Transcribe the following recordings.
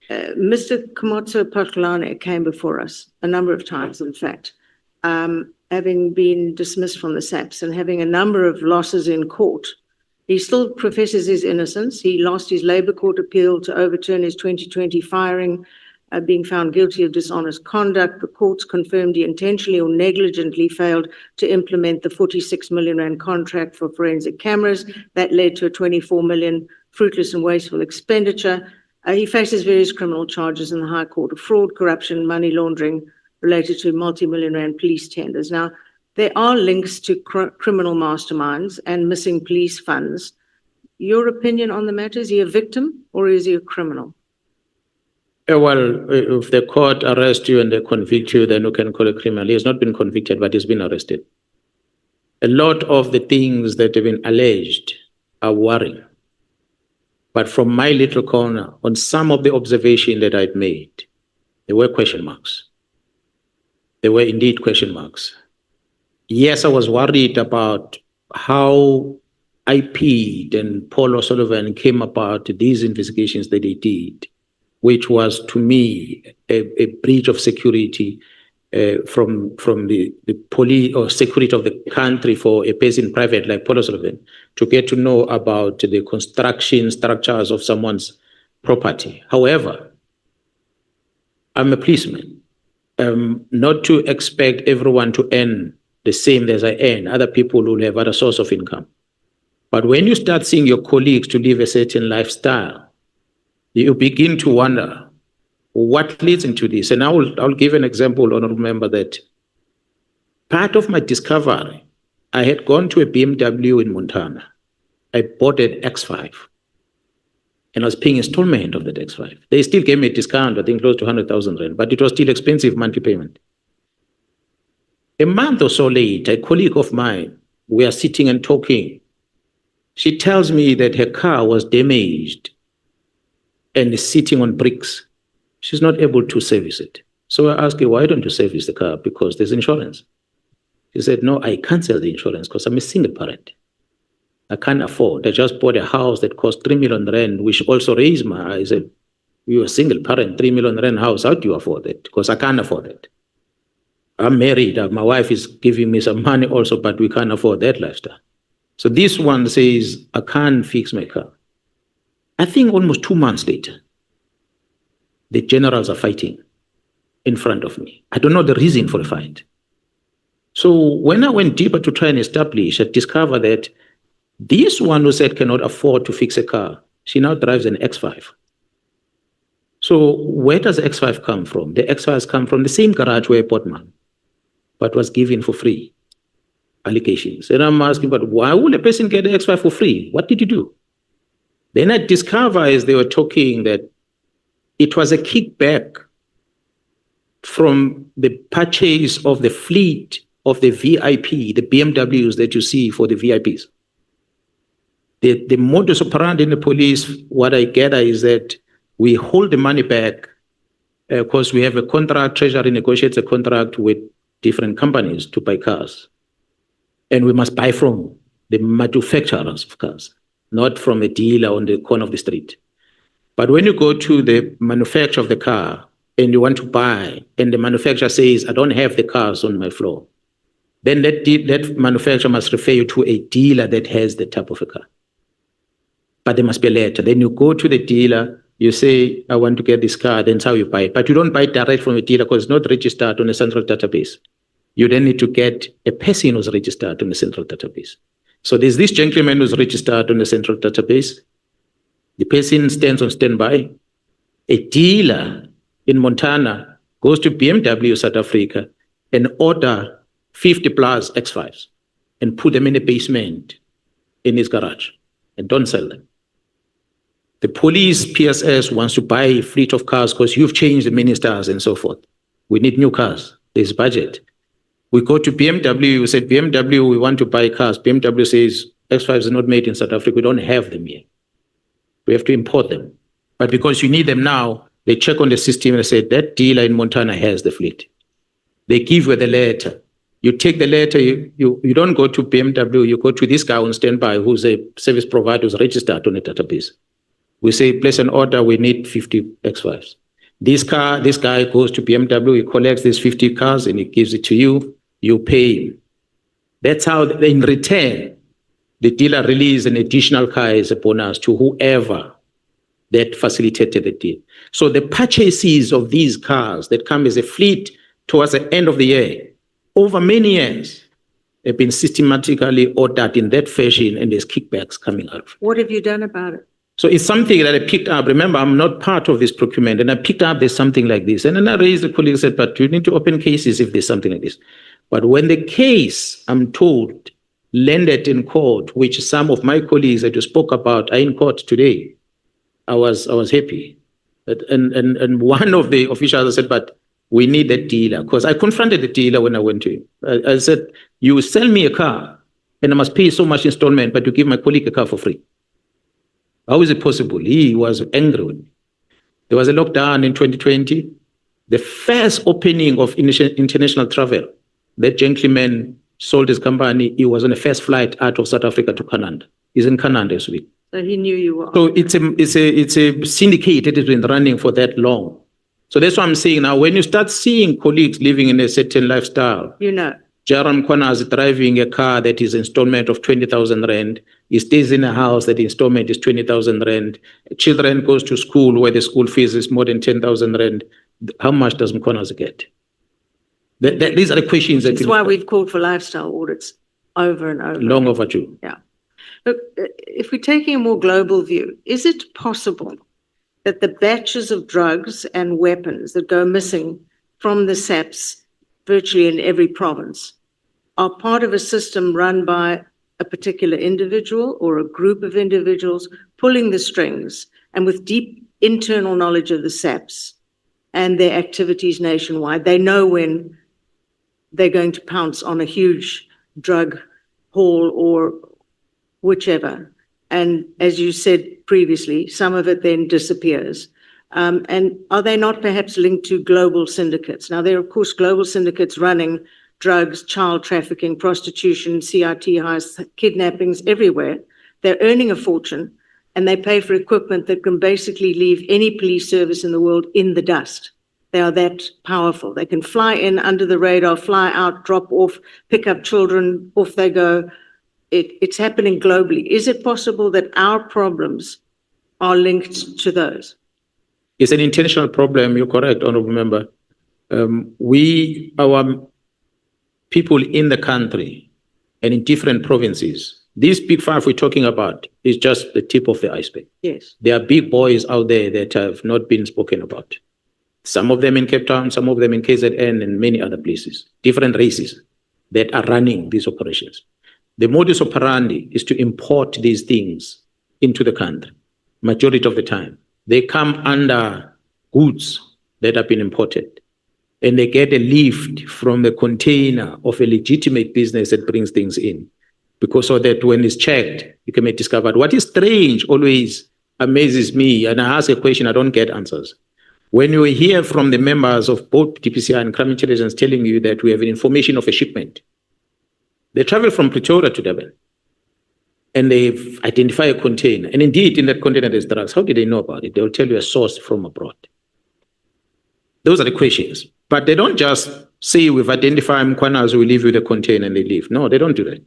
Mr. Mkhwanazi came before us a number of times, in fact, having been dismissed from the SAPS and having a number of losses in court. He still professes his innocence. He lost his Labour Court appeal to overturn his 2020 firing, being found guilty of dishonest conduct. The courts confirmed he intentionally or negligently failed to implement the 46 million rand contract for forensic cameras. That led to a 24 million fruitless and wasteful expenditure. He faces various criminal charges in the High Court of fraud, corruption, money laundering related to multi-million rand police tenders. Now, there are links to criminal masterminds and missing police funds. Your opinion on the matter, is he a victim or is he a criminal? Well, if the court arrests you and they convict you, then you can call it criminal. He has not been convicted, but he's been arrested. A lot of the things that have been alleged are worrying. But from my little corner, on some of the observations that I'd made, there were question marks. There were indeed question marks. Yes, I was worried about how IP and Paul O'Sullivan came about these investigations that they did, which was, to me, a breach of security from the police or security of the country for a person private like Paul O'Sullivan to get to know about the construction structures of someone's property. However, I'm a policeman. Not to expect everyone to earn the same as I earn. Other people will have other source of income. But when you start seeing your colleagues to live a certain lifestyle, you begin to wonder what leads into this. And I'll give an example, honorable member, that part of my discovery, I had gone to a BMW in Montana. I bought an X5 and I was paying installment of that X5. They still gave me a discount, I think close to 100,000 rand, but it was still expensive monthly payment. A month or so later, a colleague of mine, we are sitting and talking. She tells me that her car was damaged and is sitting on bricks. She's not able to service it. So I asked her, why don't you service the car? Because there's insurance. She said, no, I can't sell the insurance because I'm a single parent. I can't afford. I just bought a house that cost 3 million rand, which also raised my eyes. I said, you're a single parent, 3 million rand house, how do you afford it? Because I can't afford it. I'm married, my wife is giving me some money also, but we can't afford that lifestyle. So this one says, I can't fix my car. I think almost 2 months later, the generals are fighting in front of me. I don't know the reason for the fight. So when I went deeper to try and establish, I discovered that this one who said cannot afford to fix a car, she now drives an X5. So where does the X5 come from? The X5 come from the same garage where I bought mine, but was given for free. Allegations. And I'm asking, but why would a person get the X5 for free? What did you do? Then I discovered as they were talking that it was a kickback from the purchase of the fleet of the VIP, the BMWs that you see for the VIPs. The modus operandi in the police, what I gather is that we hold the money back because we have a contract, Treasury negotiates a contract with different companies to buy cars. And we must buy from the manufacturers of cars, not from a dealer on the corner of the street. But when you go to the manufacturer of the car and you want to buy, and the manufacturer says, I don't have the cars on my floor, then that manufacturer must refer you to a dealer that has the type of a car. But there must be a letter. Then you go to the dealer, you say, I want to get this car, then that's how you buy it. But you don't buy it direct from a dealer because it's not registered on a central database. You then need to get a person who's registered on the central database. So there's this gentleman who's registered on the central database. The person stands on standby. A dealer in Montana goes to BMW South Africa and order 50 plus X5s and put them in a basement in his garage and don't sell them. The police, PSS, wants to buy a fleet of cars because you've changed the ministers and so forth. We need new cars. There's budget. We go to BMW, we said, BMW, we want to buy cars. BMW says, X5 is not made in South Africa. We don't have them here. We have to import them. But because you need them now, they check on the system and say, that dealer in Montana has the fleet. They give you the letter. You take the letter, you don't go to BMW, you go to this guy on standby who's a service provider who's registered on a database. We say, place an order, we need 50 X5s. This guy goes to BMW, he collects these 50 cars and he gives it to you, you pay him. That's how, in return, the dealer releases an additional car as a bonus to whoever that facilitated the deal. So the purchases of these cars that come as a fleet towards the end of the year, over many years, have been systematically ordered in that fashion, and there's kickbacks coming out. What have you done about it? So it's something that I picked up. Remember, I'm not part of this procurement, and I picked up there's something like this. And then I raised the colleague and said, but you need to open cases if there's something like this. But when the case, I'm told, landed in court, which some of my colleagues that you spoke about are in court today, I was happy. And one of the officials said, but we need that dealer. Because I confronted the dealer when I went to him. I said, you sell me a car and I must pay so much installment, but you give my colleague a car for free. How is it possible? He was angry with me. There was a lockdown in 2020. The first opening of international travel, that gentleman sold his company. He was on the first flight out of South Africa to Canada. He's in Canada this week. So he knew you were. So it's a syndicate that has been running for that long. So that's what I'm saying now. When you start seeing colleagues living in a certain lifestyle, Gen Mkhwanazi driving a car that is installment of 20,000 rand. He stays in a house that the installment is 20,000 rand. Children goes to school where the school fees is more than 10,000 rand. How much does Mkhwanazi get? These are the questions that. That's why we've called for lifestyle audits over and over. Long overdue. Yeah. Look, if we're taking a more global view, is it possible that the batches of drugs and weapons that go missing from the SAPS virtually in every province are part of a system run by a particular individual or a group of individuals pulling the strings and with deep internal knowledge of the SAPS and their activities nationwide? They know when they're going to pounce on a huge drug haul or whichever. And as you said previously, some of it then disappears. And are they not perhaps linked to global syndicates? Now, there are, of course, global syndicates running drugs, child trafficking, prostitution, CRT heists, kidnappings everywhere. They're earning a fortune, and they pay for equipment that can basically leave any police service in the world in the dust. They are that powerful. They can fly in under the radar, fly out, drop off, pick up children, off they go. It's happening globally. Is it possible that our problems are linked to those? It's an intentional problem. You're correct, Honorable Member. Our people in the country and in different provinces, these big five we're talking about is just the tip of the iceberg. Yes. There are big boys out there that have not been spoken about. Some of them in Cape Town, some of them in KZN and many other places, different races that are running these operations. The modus operandi is to import these things into the country, majority of the time. They come under goods that have been imported, and they get a lift from the container of a legitimate business that brings things in. Because so that when it's checked, you can be discovered. What is strange always amazes me, and I ask a question, I don't get answers. When you hear from the members of both DPCI and Crime Intelligence telling you that we have an information of a shipment, they travel from Pretoria to Durban, and they've identified a container. And indeed, in that container, there's drugs. How did they know about it? They'll tell you a source from abroad. Those are the questions. But they don't just say, we've identified Mkhwanazi, we leave you the container, and they leave. No, they don't do that.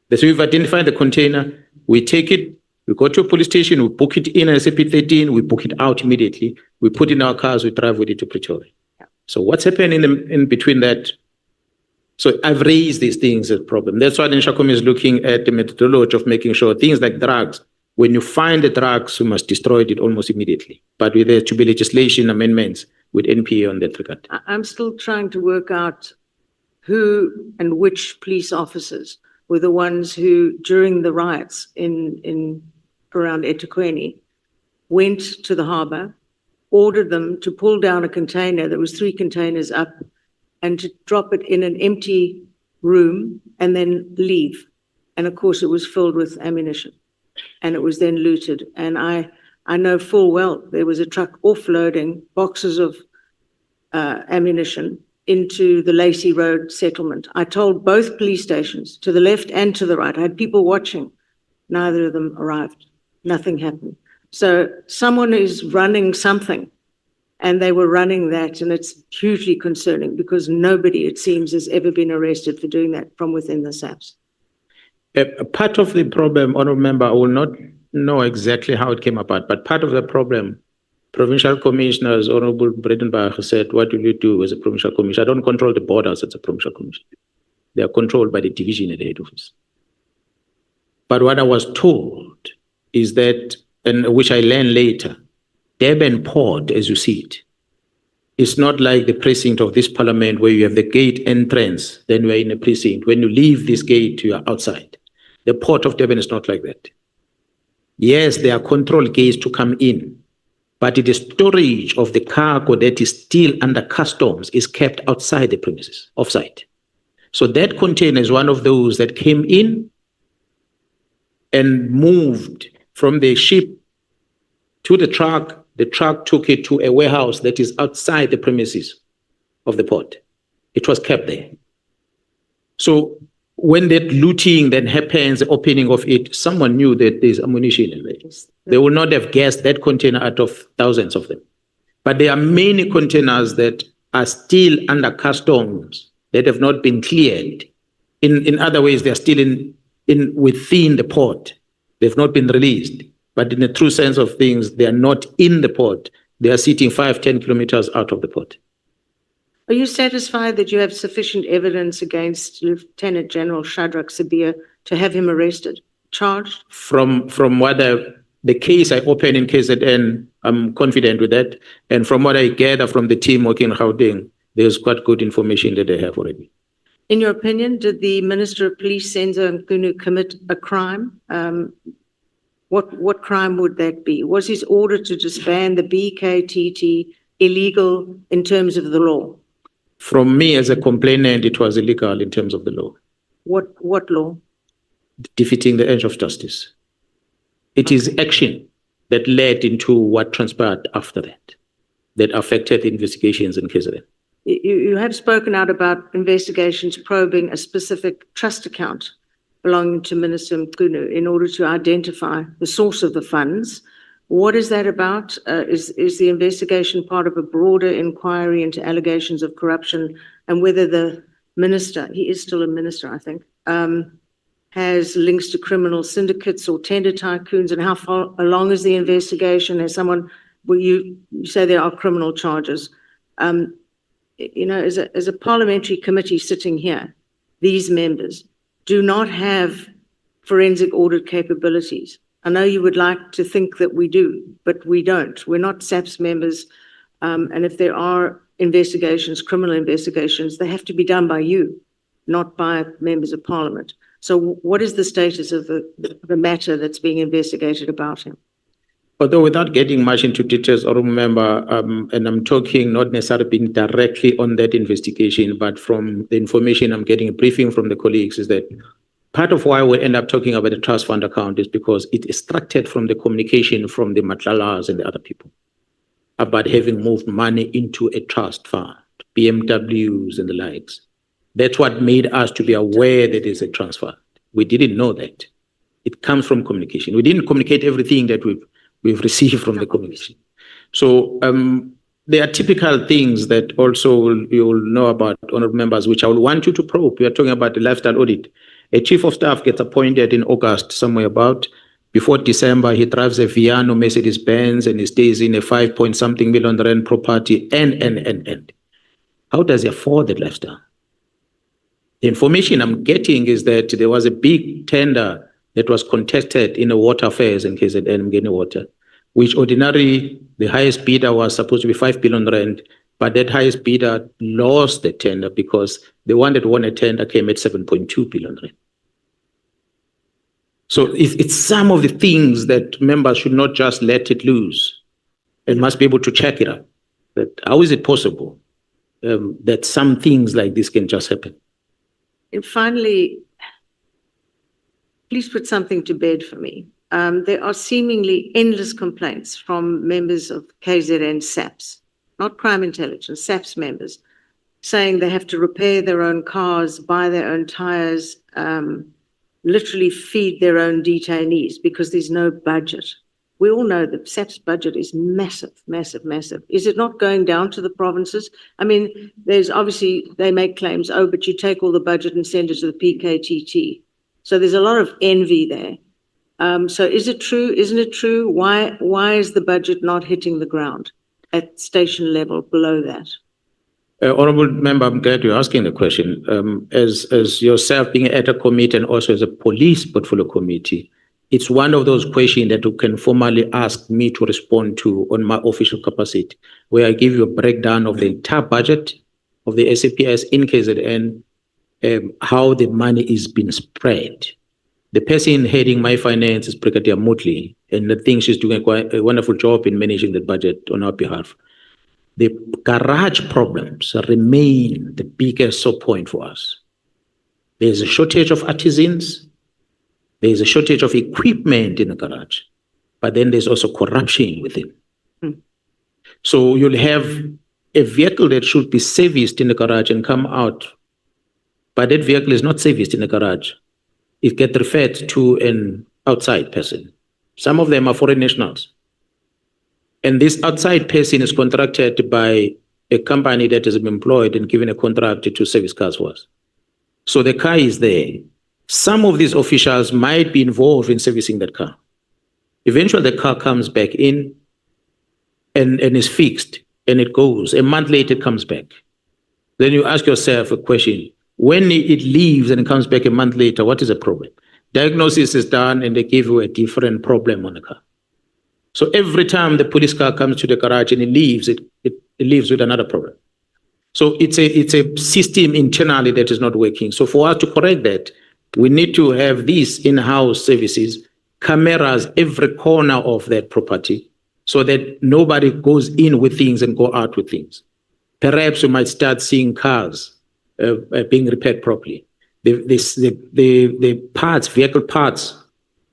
They say, we've identified the container, we take it, we go to a police station, we book it in as SAP13, we book it out immediately, we put it in our cars, we drive with it to Pretoria. Yeah. So what's happening in between that? So I've raised these things as a problem. That's why the Nshakome is looking at the methodology of making sure things like drugs, when you find the drugs, you must destroy it almost immediately. But with there to be legislation amendments with NPA on that regard. I'm still trying to work out who and which police officers were the ones who, during the riots in around eThekwini, went to the harbour, ordered them to pull down a container that was 3 containers up, and to drop it in an empty room and then leave. And of course, it was filled with ammunition, and it was then looted. And I know full well there was a truck offloading boxes of ammunition into the Lacey Road settlement. I told both police stations, to the left and to the right. I had people watching. Neither of them arrived. Nothing happened. So someone is running something, and they were running that, and it's hugely concerning because nobody, it seems, has ever been arrested for doing that from within the SAPS. A part of the problem, honourable member, I will not know exactly how it came about, but part of the problem, provincial commissioners, Honourable Bredenbach said, what will you do as a provincial commissioner? I don't control the borders as a provincial commissioner. They are controlled by the division at the head office. But what I was told is that, and which I learned later, Durban Port, as you see it, it's not like the precinct of this parliament where you have the gate entrance, then you are in a precinct. When you leave this gate, you are outside. The Port of Durban is not like that. Yes, there are control gates to come in, but the storage of the cargo that is still under customs is kept outside the premises, offsite. So that container is one of those that came in and moved from the ship to the truck. The truck took it to a warehouse that is outside the premises of the port. It was kept there. So when that looting then happens, the opening of it, someone knew that there's ammunition in there. They would not have guessed that container out of thousands of them. But there are many containers that are still under customs that have not been cleared. In other ways, they're still within the port. They've not been released. But in the true sense of things, they are not in the port. They are sitting 5-10 kilometers out of the port. Are you satisfied that you have sufficient evidence against Lieutenant General Shadrach Sibiya to have him arrested, charged? From what the case I opened in KZN, I'm confident with that. And from what I gather from the team working in Gauteng, there's quite good information that they have already. In your opinion, did the Minister of Police, Senzo Mkhwanazi, commit a crime? What crime would that be? Was his order to disband the BKTT illegal in terms of the law? From me as a complainant, it was illegal in terms of the law. What law? Defeating the edge of justice. It is action that led into what transpired after that affected the investigations in KZN. You have spoken out about investigations probing a specific trust account belonging to Minister Mkhwanazi in order to identify the source of the funds. What is that about? Is the investigation part of a broader inquiry into allegations of corruption and whether the minister, he is still a minister, I think, has links to criminal syndicates or tender tycoons, and how far along is the investigation? As someone, well, you say there are criminal charges. You know, as a parliamentary committee sitting here, these members do not have forensic audit capabilities. I know you would like to think that we do, but we don't. We're not SAPS members. And if there are investigations, criminal investigations, they have to be done by you, not by members of parliament. So what is the status of the matter that's being investigated about him? Although without getting much into details, I remember, and I'm talking not necessarily being directly on that investigation, but from the information I'm getting, a briefing from the colleagues, is that part of why we end up talking about the trust fund account is because it extracted from the communication from the Matlalas and the other people about having moved money into a trust fund, BMWs and the likes. That's what made us to be aware that it's a transfer. We didn't know that. It comes from communication. We didn't communicate everything that we've received from the communication. So there are typical things that also you'll know about, honourable members, which I will want you to probe. We are talking about the lifestyle audit. A chief of staff gets appointed in August, somewhere about. Before December, he drives a Viano Mercedes-Benz and he stays in a 5-point-something million rand property, and. How does he afford that lifestyle? The information I'm getting is that there was a big tender that was contested in the water affairs in KZN, Mgeni Water, which ordinarily the highest bidder was supposed to be 5 billion rand, but that highest bidder lost the tender because the one that won a tender came at 7.2 billion rand. So it's some of the things that members should not just let it loose and must be able to check it out. That how is it possible that some things like this can just happen? And finally, please put something to bed for me. There are seemingly endless complaints from members of KZN SAPS, not crime intelligence, SAPS members, saying they have to repair their own cars, buy their own tires, literally feed their own detainees because there's no budget. We all know that SAPS budget is massive, massive, massive. Is it not going down to the provinces? I mean, there's obviously, they make claims, oh, but you take all the budget and send it to the PKTT. So there's a lot of envy there. So is it true? Isn't it true? Why is the budget not hitting the ground at station level below that? Honourable Member, I'm glad you're asking the question. As yourself being at a committee and also as a police portfolio committee, it's one of those questions that you can formally ask me to respond to on my official capacity, where I give you a breakdown of the entire budget of the SAPS in KZN, how the money is being spread. The person heading my finance is Brigadier Motley, and I think she's doing a wonderful job in managing the budget on our behalf. The garage problems remain the biggest sore point for us. There's a shortage of artisans. There's a shortage of equipment in the garage, but then there's also corruption within. So you'll have a vehicle that should be serviced in the garage and come out, but that vehicle is not serviced in the garage. It gets referred to an outside person. Some of them are foreign nationals. And this outside person is contracted by a company that has been employed and given a contract to service cars for us. So the car is there. Some of these officials might be involved in servicing that car. Eventually, the car comes back in and is fixed, and it goes. A month later, it comes back. Then you ask yourself a question. When it leaves and it comes back a month later, what is the problem? Diagnosis is done, and they give you a different problem on the car. So every time the police car comes to the garage and it leaves, it leaves with another problem. So it's a system internally that is not working. So for us to correct that, we need to have these in-house services, cameras every corner of that property, so that nobody goes in with things and go out with things. Perhaps we might start seeing cars being repaired properly. The parts, vehicle parts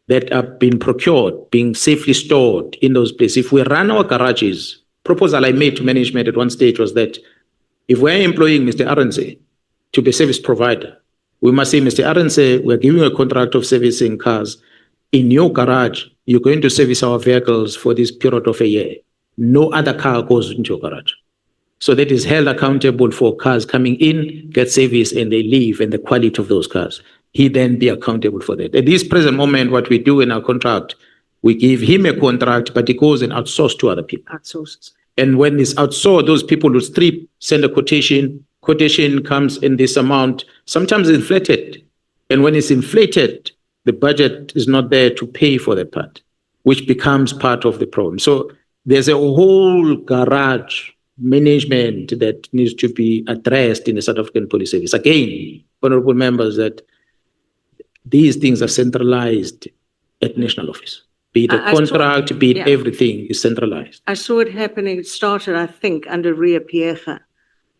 that are being procured, being safely stored in those places. If we run our garages, proposal I made to management at one stage was that if we're employing Mr. Arendse to be a service provider, we must say, Mr. Arendse, we're giving you a contract of servicing cars. In your garage, you're going to service our vehicles for this period of a year. No other car goes into your garage. So that is held accountable for cars coming in, get service, and they leave, and the quality of those cars. He then be accountable for that. At this present moment, what we do in our contract, we give him a contract, but it goes and outsourced to other people. Outsources. And when it's outsourced, those people will strip, send a quotation. Quotation comes in this amount, sometimes inflated. And when it's inflated, the budget is not there to pay for that part, which becomes part of the problem. So there's a whole garage management that needs to be addressed in the South African Police Service. Again, honorable members, that these things are centralized at national office. Be it a contract, be it everything is centralized. I saw it happening. It started, I think, under Ria Pierga.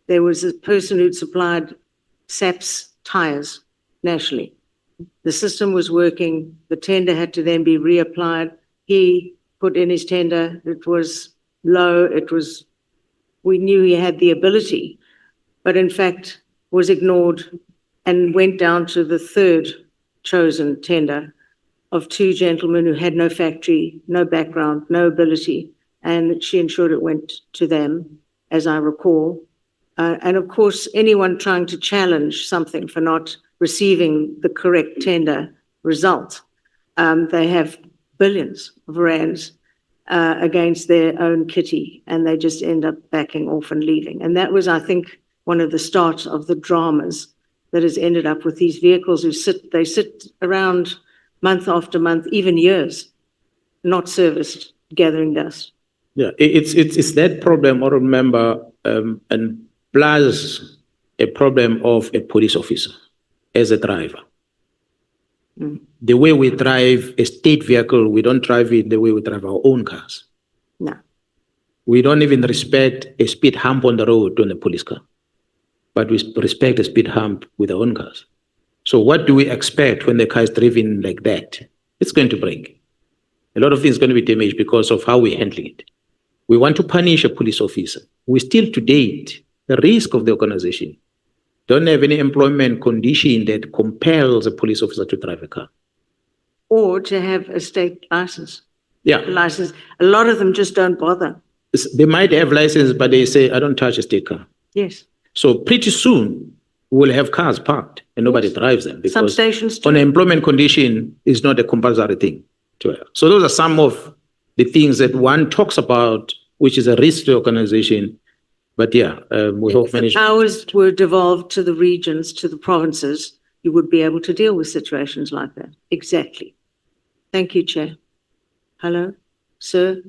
There was a person who'd supplied SAPS tires nationally. The system was working. The tender had to then be reapplied. He put in his tender. It was low. We knew he had the ability, but in fact was ignored and went down to the third chosen tender of two gentlemen who had no factory, no background, no ability, and she ensured it went to them, as I recall. And of course, anyone trying to challenge something for not receiving the correct tender result, they have billions of rands against their own kitty, and they just end up backing off and leaving. And that was, I think, one of the starts of the dramas that has ended up with these vehicles who sit around month after month, even years, not serviced, gathering dust. Yeah, it's that problem, I remember, and plus a problem of a police officer as a driver. The way we drive a state vehicle, we don't drive it the way we drive our own cars. No. We don't even respect a speed hump on the road on a police car, but we respect a speed hump with our own cars. So what do we expect when the car is driven like that? It's going to break. A lot of things are going to be damaged because of how we're handling it. We want to punish a police officer. We still, to date, the risk of the organization don't have any employment condition that compels a police officer to drive a car. Or to have a state license. Yeah, license. A lot of them just don't bother. they might have license, but they say, I don't touch a sticker. Yes. So pretty soon, we'll have cars parked and nobody Yes. drives them Some because stations too. on an employment condition is not a compulsory thing to have. So those are some of the things that one talks about, which is a risk to the organization. But yeah, we hope If the management. powers were devolved to the regions, to the provinces, you would be able to deal with situations like that. Exactly. Thank you, Chair. Hello, sir.